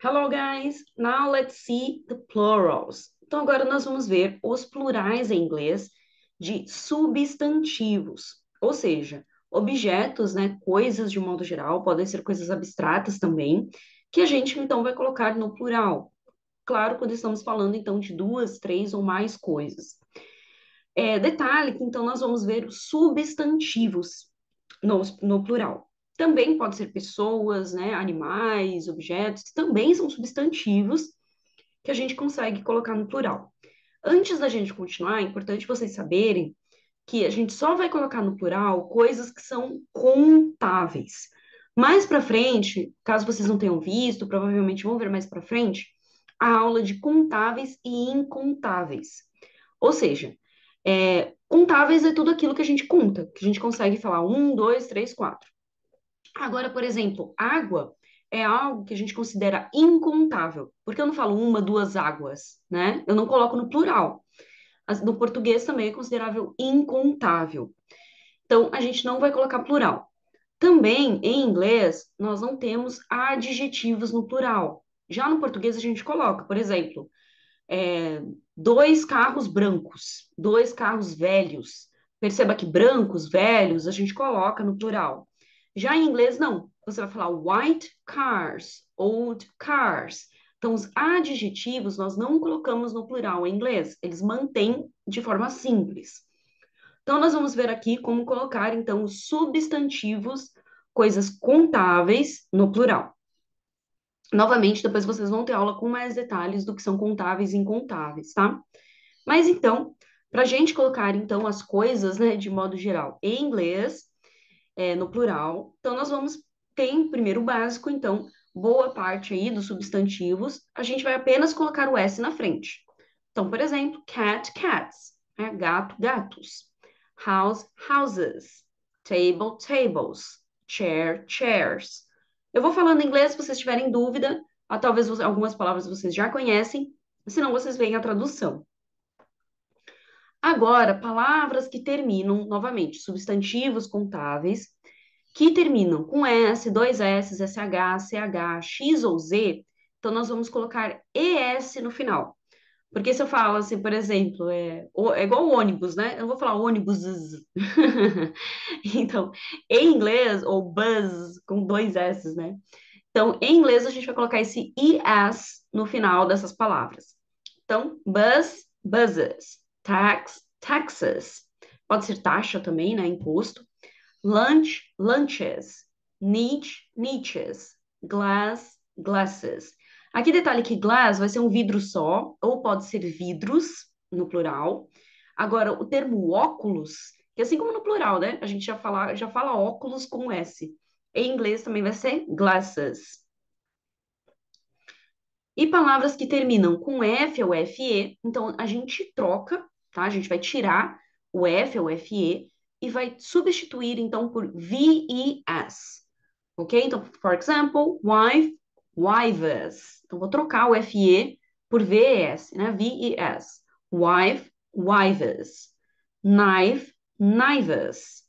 Hello, guys. Now let's see the plurals. Então, agora nós vamos ver os plurais em inglês de substantivos, ou seja, objetos, né, coisas de um modo geral, podem ser coisas abstratas também, que a gente então vai colocar no plural. Claro, quando estamos falando então de duas, três ou mais coisas. Detalhe que então nós vamos ver os substantivos no plural. Também pode ser pessoas, né, animais, objetos, que também são substantivos que a gente consegue colocar no plural. Antes da gente continuar, é importante vocês saberem que a gente só vai colocar no plural coisas que são contáveis. Mais para frente, caso vocês não tenham visto, provavelmente vão ver mais para frente, a aula de contáveis e incontáveis. Ou seja, contáveis é tudo aquilo que a gente conta, que a gente consegue falar um, dois, três, quatro. Agora, por exemplo, água é algo que a gente considera incontável, porque eu não falo uma, duas águas, né? Eu não coloco no plural. No português também é considerável incontável. Então, a gente não vai colocar plural. Também, em inglês, nós não temos adjetivos no plural. Já no português, a gente coloca, por exemplo, é, dois carros brancos, dois carros velhos. Perceba que brancos, velhos, a gente coloca no plural. Já em inglês, não. Você vai falar white cars, old cars. Então, os adjetivos nós não colocamos no plural em inglês, eles mantêm de forma simples. Então, nós vamos ver aqui como colocar, então, os substantivos, coisas contáveis, no plural. Novamente, depois vocês vão ter aula com mais detalhes do que são contáveis e incontáveis, tá? Mas então, para a gente colocar então as coisas, né, de modo geral, em inglês, no plural, então nós vamos ter primeiro o básico, então, boa parte aí dos substantivos, a gente vai apenas colocar o S na frente. Então, por exemplo, cat, cats, né? Gato, gatos. House, houses. Table, tables. Chair, chairs. Eu vou falando em inglês, se vocês tiverem dúvida, talvez algumas palavras vocês já conhecem, senão vocês veem a tradução. Agora, palavras que terminam, novamente, substantivos contáveis, que terminam com S, dois S, SH, CH, X ou Z, então nós vamos colocar ES no final. Porque se eu falo assim, por exemplo, é igual ônibus, né? Eu não vou falar ônibus. Então, em inglês, ou buzz, com dois S, né? Então, em inglês, a gente vai colocar esse ES no final dessas palavras. Então, bus, buses. Tax, taxes. Pode ser taxa também, né? Imposto. Lunch, lunches. Niche, niches. Glass, glasses. Aqui detalhe que glass vai ser um vidro só, ou pode ser vidros, no plural. Agora, o termo óculos, que assim como no plural, né? A gente já fala óculos com S. Em inglês também vai ser glasses. E palavras que terminam com F ou FE, então a gente troca, tá? A gente vai tirar o F ou FE e vai substituir então por VES, ok? Então, for example, wife, wives. Então, vou trocar o FE por VES, né? VES. Wife, wives. Knife, knives.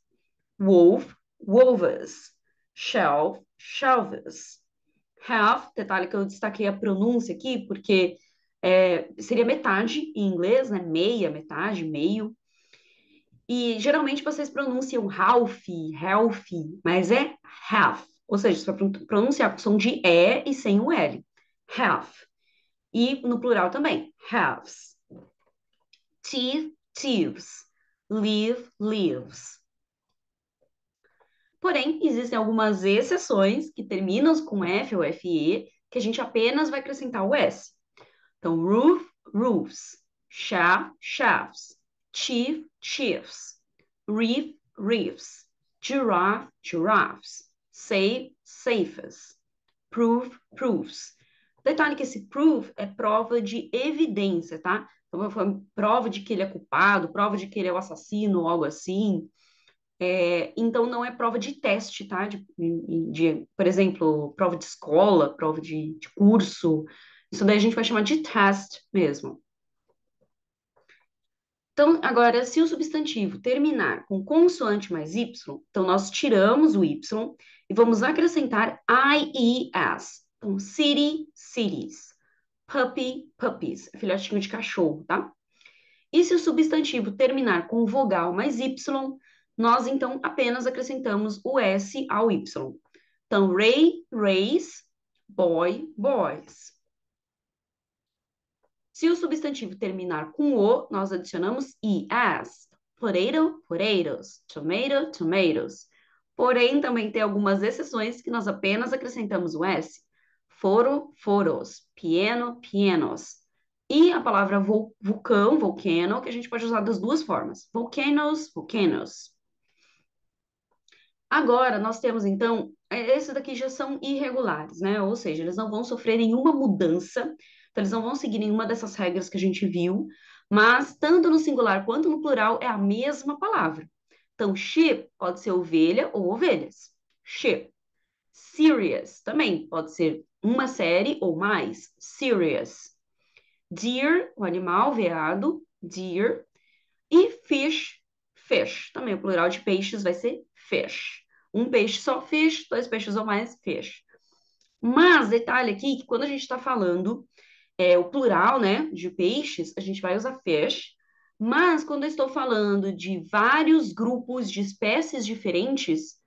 Wolf, wolves. Shelf, shelves. Half, detalhe que eu destaquei a pronúncia aqui, porque seria metade em inglês, né? Meia, metade, meio. E geralmente vocês pronunciam half, health, mas é half. Ou seja, você vai pronunciar com som de E sem o L. Half. E no plural também. Halves. Teeth, thieves. Live, lives. Porém, existem algumas exceções que terminam com F ou FE, que a gente apenas vai acrescentar o S. Então, roof, roofs. Shaft, shafts. Chief, chiefs. Reef, reefs. Giraffe, giraffes. Safe, safes. Proof, proofs. Detalhe que esse proof é prova de evidência, tá? Então, foi prova de que ele é culpado, prova de que ele é o assassino, ou algo assim. Então, não é prova de teste, tá? Por exemplo, prova de escola, prova de curso. Isso daí a gente vai chamar de test mesmo. Então, agora, se o substantivo terminar com consoante mais Y, então nós tiramos o Y e vamos acrescentar IES. Então, city, cities. Puppy, puppies. Filhotinho de cachorro, tá? E se o substantivo terminar com vogal mais Y, nós então apenas acrescentamos o S ao Y. Então, Ray, rays, boy, boys. Se o substantivo terminar com o, nós adicionamos IS. Potato, potatoes. Tomato, tomatoes. Porém, também tem algumas exceções que nós apenas acrescentamos o S. Foro, foros. Piano, pianos. E a palavra vulcão, volcano, que a gente pode usar das duas formas. Volcanoes, volcanoes. Agora, nós temos, então, esses daqui já são irregulares, né? Ou seja, eles não vão sofrer nenhuma mudança, então eles não vão seguir nenhuma dessas regras que a gente viu, mas tanto no singular quanto no plural é a mesma palavra. Então, sheep pode ser ovelha ou ovelhas. Sheep. Serious também pode ser uma série ou mais. Serious. Deer, o animal, veado. Deer. E fish, fish. Também o plural de peixes vai ser fish. Um peixe só fish, dois peixes ou mais fish. Mas detalhe aqui que quando a gente está falando o plural, né, de peixes, a gente vai usar fish. Mas quando eu estou falando de vários grupos de espécies diferentes,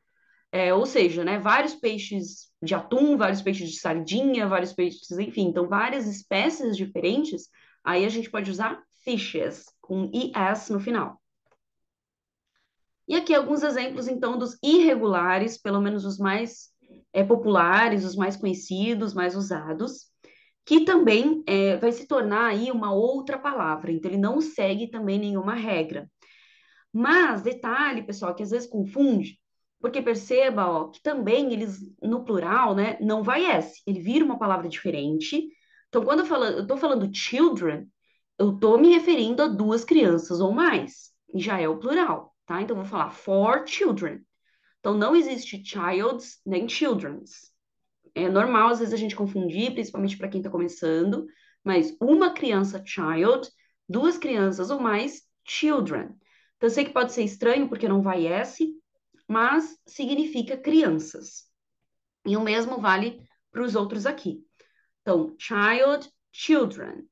ou seja, né, vários peixes de atum, vários peixes de sardinha, vários peixes, enfim, então várias espécies diferentes, aí a gente pode usar fishes, com es no final. E aqui alguns exemplos, então, dos irregulares, pelo menos os mais populares, os mais conhecidos, mais usados, que também vai se tornar aí uma outra palavra, então ele não segue também nenhuma regra. Mas, detalhe, pessoal, que às vezes confunde, porque perceba, ó, que também eles, no plural, né, não vai S, ele vira uma palavra diferente. Então, quando eu estou falando children, eu estou me referindo a duas crianças ou mais, e já é o plural, tá? Então, eu vou falar for children. Então, não existe childs nem children's. É normal, às vezes, a gente confundir, principalmente para quem está começando, mas uma criança, child, duas crianças ou mais, children. Então, eu sei que pode ser estranho porque não vai S, mas significa crianças. E o mesmo vale para os outros aqui. Então, child, children.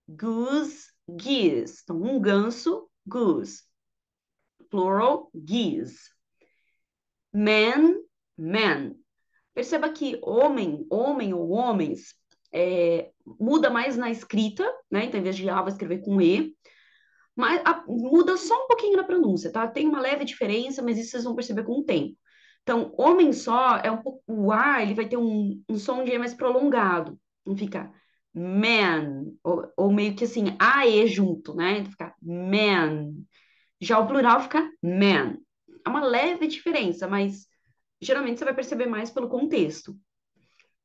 Goose, geese. Então, um ganso, goose. Plural, geese. Man, men. Perceba que homem, homem ou homens, muda mais na escrita, né? Então, em vez de A, vai escrever com E. Mas muda só um pouquinho na pronúncia, tá? Tem uma leve diferença, mas isso vocês vão perceber com o tempo. Então, homem só é um pouco. O A, ele vai ter um som de E mais prolongado. Não fica man, ou meio que assim, A e junto, né? Então fica man. Já o plural fica man. É uma leve diferença, mas geralmente você vai perceber mais pelo contexto.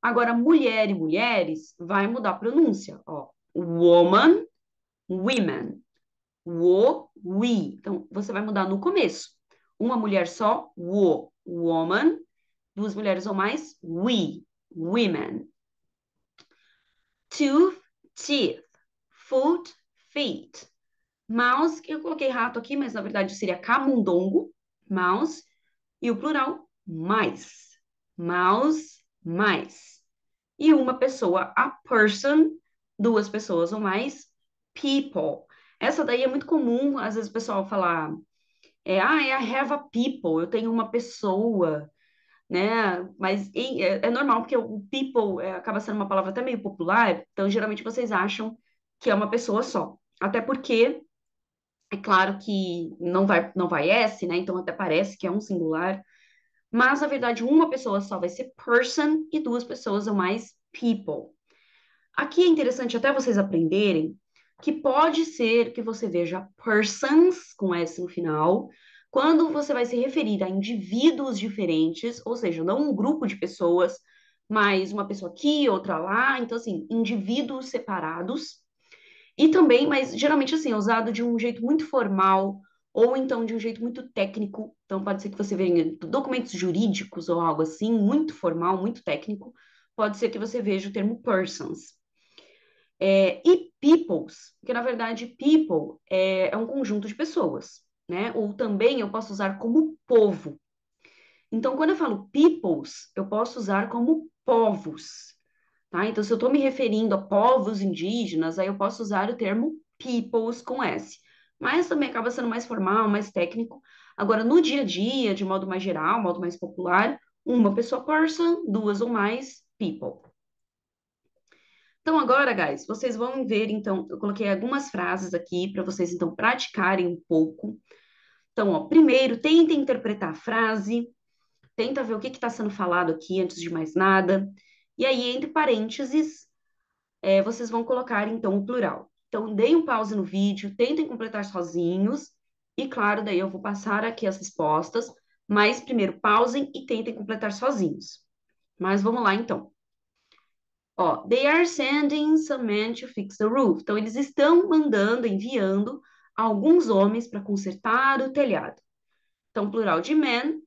Agora, mulher e mulheres vai mudar a pronúncia, ó. Woman, women. Wo, we. Então, você vai mudar no começo. Uma mulher só, wo, woman. Duas mulheres ou mais, we, women. Tooth, teeth. Foot, feet. Mouse, que eu coloquei rato aqui, mas na verdade seria camundongo, mouse. E o plural, mais. Mouse, mais. E uma pessoa, a person, duas pessoas ou mais, people. Essa daí é muito comum, às vezes o pessoal falar, I have a people, eu tenho uma pessoa, né? Mas é normal, porque o people acaba sendo uma palavra até meio popular, então geralmente vocês acham que é uma pessoa só. Até porque, é claro que não vai S, né? Então até parece que é um singular, mas na verdade uma pessoa só vai ser person e duas pessoas ou mais, people. Aqui é interessante até vocês aprenderem que pode ser que você veja persons com S no final, quando você vai se referir a indivíduos diferentes, ou seja, não um grupo de pessoas, mas uma pessoa aqui, outra lá, então assim, indivíduos separados. E também, mas geralmente assim, é usado de um jeito muito formal ou então de um jeito muito técnico. Então pode ser que você veja documentos jurídicos ou algo assim, muito formal, muito técnico. Pode ser que você veja o termo persons. E peoples, que na verdade people é um conjunto de pessoas, né? Ou também eu posso usar como povo. Então, quando eu falo peoples, eu posso usar como povos. tá? Então, se eu estou me referindo a povos indígenas, aí eu posso usar o termo peoples com S. Mas também acaba sendo mais formal, mais técnico. Agora, no dia a dia, de modo mais geral, modo mais popular, uma pessoa person, duas ou mais people. Então, agora, guys, vocês vão ver, então, eu coloquei algumas frases aqui para vocês, então, praticarem um pouco. Então, ó, primeiro, tentem interpretar a frase, tenta ver o que está sendo falado aqui antes de mais nada. E aí, entre parênteses, vocês vão colocar, então, o plural. Então, deem um pause no vídeo, tentem completar sozinhos. E, claro, daí eu vou passar aqui as respostas, mas primeiro pausem e tentem completar sozinhos. Mas vamos lá, então. Ó, they are sending some men to fix the roof. Então, eles estão mandando, enviando alguns homens para consertar o telhado. Então, plural de men,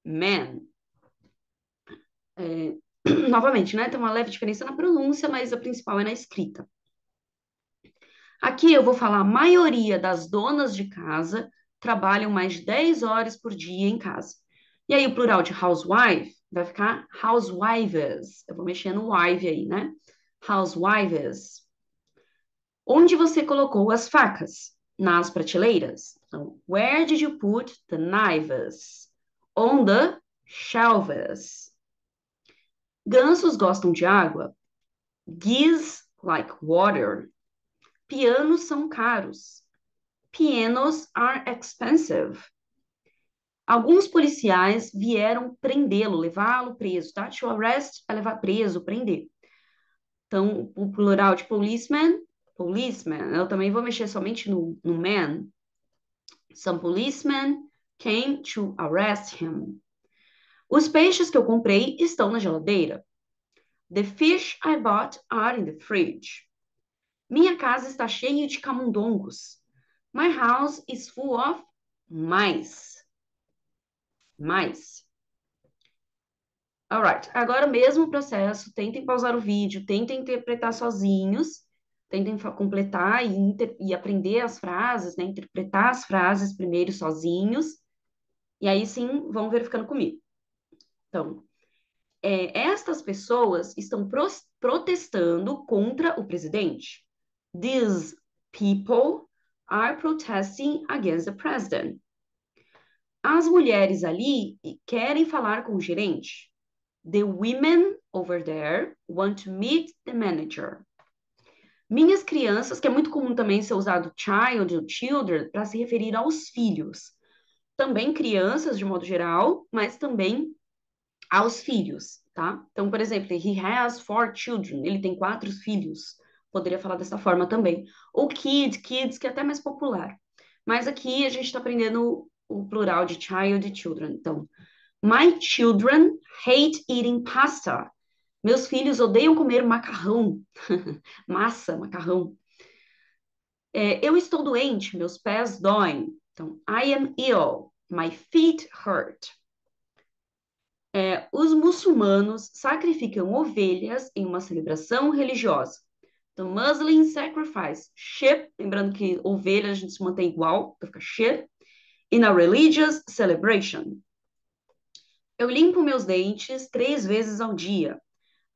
men. É, novamente, né? Tem uma leve diferença na pronúncia, mas a principal é na escrita. Aqui eu vou falar a maioria das donas de casa trabalham mais de 10 horas por dia em casa. E aí o plural de housewife vai ficar housewives. Eu vou mexer no wife aí, né? Housewives. Onde você colocou as facas? Nas prateleiras. Então, where did you put the knives? On the shelves. Gansos gostam de água? Geese like water. Pianos são caros. Pianos are expensive. Alguns policiais vieram prendê-lo, levá-lo preso, tá? To arrest é levar preso, prender. Então, o plural de policeman, policeman. Eu também vou mexer somente no man. Some policemen came to arrest him. Os peixes que eu comprei estão na geladeira. The fish I bought are in the fridge. Minha casa está cheia de camundongos. My house is full of mice. Mice. Alright, agora o mesmo processo. Tentem pausar o vídeo, tentem interpretar sozinhos, tentem completar e aprender as frases, né? Interpretar as frases primeiro sozinhos, e aí sim vão verificando comigo. Então, estas pessoas estão protestando contra o presidente. These people are protesting against the president. As mulheres ali querem falar com o gerente. The women over there want to meet the manager. Minhas crianças, que é muito comum também ser usado child ou children para se referir aos filhos. Também crianças, de modo geral, mas também aos filhos, tá? Então, por exemplo, he has 4 children, ele tem 4 filhos. Poderia falar dessa forma também. Ou kids, que é até mais popular. Mas aqui a gente está aprendendo o plural de child e children. Então, my children hate eating pasta. Meus filhos odeiam comer macarrão. Massa, macarrão. Eu estou doente, meus pés doem. Então, I am ill, my feet hurt. Os muçulmanos sacrificam ovelhas em uma celebração religiosa. Então, Muslim sacrifice sheep, lembrando que ovelha a gente se mantém igual, então fica sheep, in a religious celebration. Eu limpo meus dentes 3 vezes ao dia.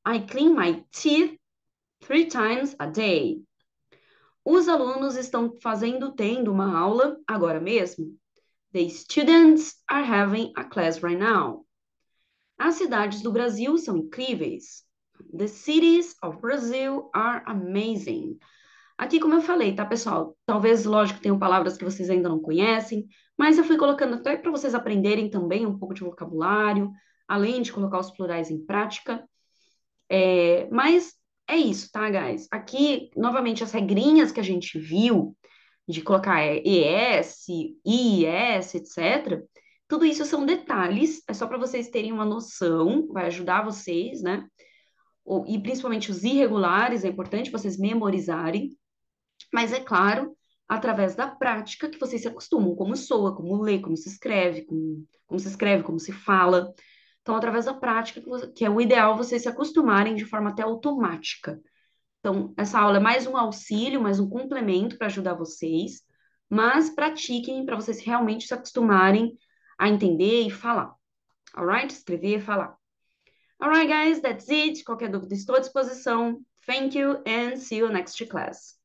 I clean my teeth 3 times a day. Os alunos estão tendo uma aula agora mesmo. The students are having a class right now. As cidades do Brasil são incríveis. The cities of Brazil are amazing. Aqui, como eu falei, tá, pessoal? Talvez, lógico, tenham palavras que vocês ainda não conhecem, mas eu fui colocando até para vocês aprenderem também um pouco de vocabulário, além de colocar os plurais em prática. Mas é isso, tá, guys? Aqui, novamente, as regrinhas que a gente viu de colocar ES, IES, etc. Tudo isso são detalhes, é só para vocês terem uma noção, vai ajudar vocês, né? E principalmente os irregulares, é importante vocês memorizarem, mas é claro, através da prática que vocês se acostumam, como soa, como lê, como se escreve, como se fala. Então, através da prática, que é o ideal vocês se acostumarem de forma até automática. Então, essa aula é mais um auxílio, mais um complemento para ajudar vocês, mas pratiquem para vocês realmente se acostumarem a entender e falar. Alright? Escrever e falar. Alright, guys, that's it. Qualquer dúvida, estou à disposição. Thank you and see you next class.